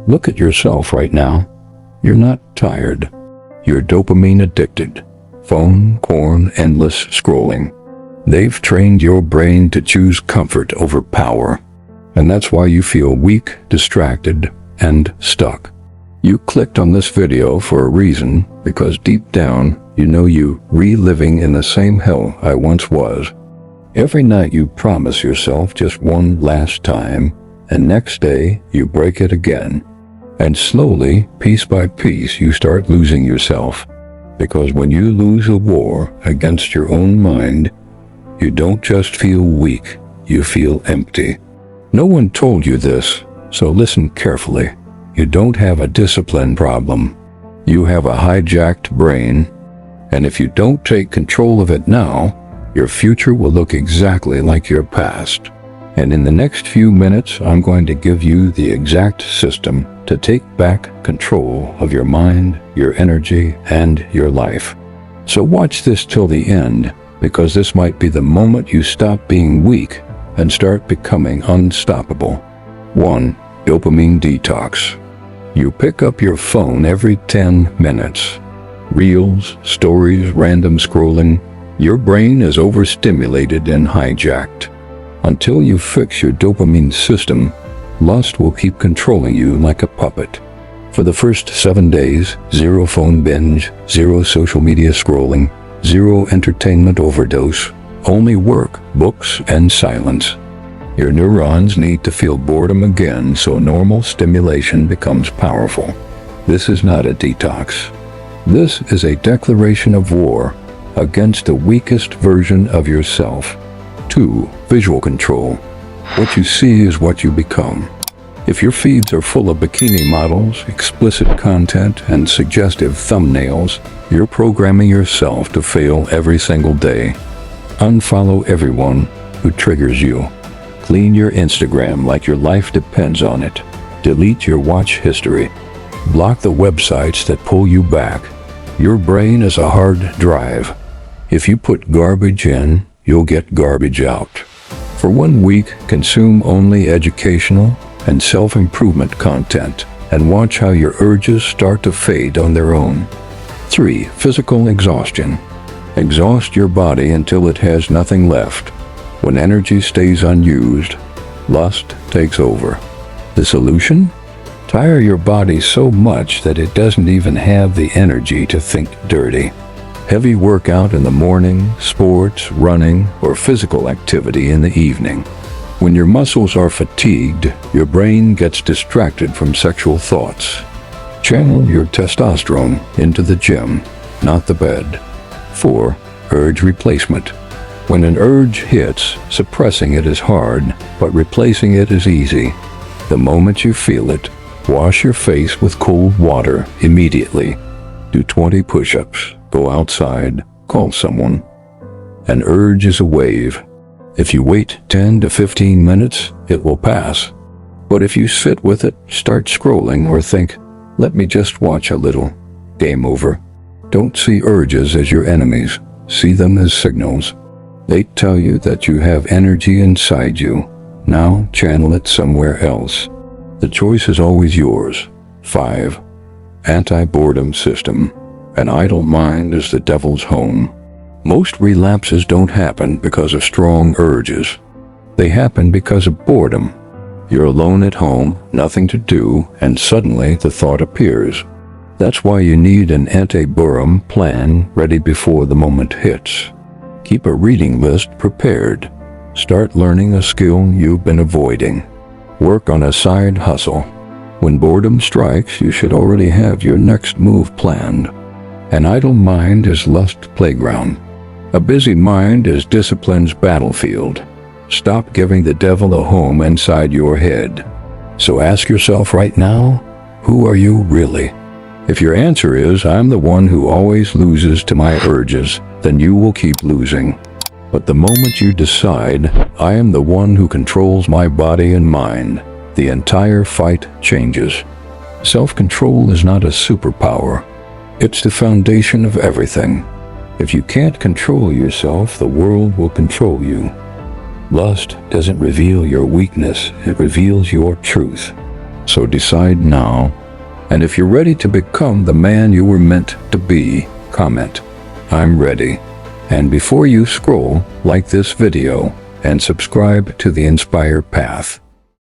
Look at yourself right now. You're not tired. You're dopamine addicted. Phone, porn, endless scrolling. They've trained your brain to choose comfort over power. And that's why you feel weak, distracted, and stuck. You clicked on this video for a reason, because deep down, you know you reliving in the same hell I once was. Every night you promise yourself just one last time, and next day you break it again. And slowly, piece by piece, you start losing yourself. Because when you lose a war against your own mind, you don't just feel weak, you feel empty. No one told you this, so listen carefully. You don't have a discipline problem. You have a hijacked brain, and if you don't take control of it now, your future will look exactly like your past. And in the next few minutes, I'm going to give you the exact system to take back control of your mind, your energy, and your life. So watch this till the end, because this might be the moment you stop being weak and start becoming unstoppable. 1. Dopamine detox. You pick up your phone every 10 minutes. Reels, stories, random scrolling. Your brain is overstimulated and hijacked. Until you fix your dopamine system, lust will keep controlling you like a puppet. For the first 7 days, 0 phone binge, 0 social media scrolling, 0 entertainment overdose, only work, books, and silence. Your neurons need to feel boredom again so normal stimulation becomes powerful. This is not a detox. This is a declaration of war against the weakest version of yourself. 2. Visual control. What you see is what you become. If your feeds are full of bikini models, explicit content, and suggestive thumbnails, you're programming yourself to fail every single day. Unfollow everyone who triggers you. Clean your Instagram like your life depends on it. Delete your watch history. Block the websites that pull you back. Your brain is a hard drive. If you put garbage in, you'll get garbage out. For 1 week, consume only educational and self-improvement content and watch how your urges start to fade on their own. 3. Physical exhaustion. Exhaust your body until it has nothing left. When energy stays unused, lust takes over. The solution? Tire your body so much that it doesn't even have the energy to think dirty. Heavy workout in the morning, sports, running, or physical activity in the evening. When your muscles are fatigued, your brain gets distracted from sexual thoughts. Channel your testosterone into the gym, not the bed. 4. Urge replacement. When an urge hits, suppressing it is hard, but replacing it is easy. The moment you feel it, wash your face with cold water immediately. Do 20 push-ups. Go outside, call someone. An urge is a wave. If you wait 10 to 15 minutes, it will pass. But if you sit with it, start scrolling, or think, let me just watch a little, game over. Don't see urges as your enemies. See them as signals. They tell you that you have energy inside you. Now channel it somewhere else. The choice is always yours. 5. Anti-boredom system. An idle mind is the devil's home. Most relapses don't happen because of strong urges. They happen because of boredom. You're alone at home, nothing to do, and suddenly the thought appears. That's why you need an anti-boredom plan ready before the moment hits. Keep a reading list prepared. Start learning a skill you've been avoiding. Work on a side hustle. When boredom strikes, you should already have your next move planned. An idle mind is lust's playground. A busy mind is discipline's battlefield. Stop giving the devil a home inside your head. So ask yourself right now, who are you really? If your answer is, I'm the one who always loses to my urges, then you will keep losing. But the moment you decide, I am the one who controls my body and mind, the entire fight changes. Self-control is not a superpower. It's the foundation of everything. If you can't control yourself, the world will control you. Lust doesn't reveal your weakness, it reveals your truth. So decide now, and if you're ready to become the man you were meant to be, comment, "I'm ready." And before you scroll, like this video and subscribe to the Inspire Path.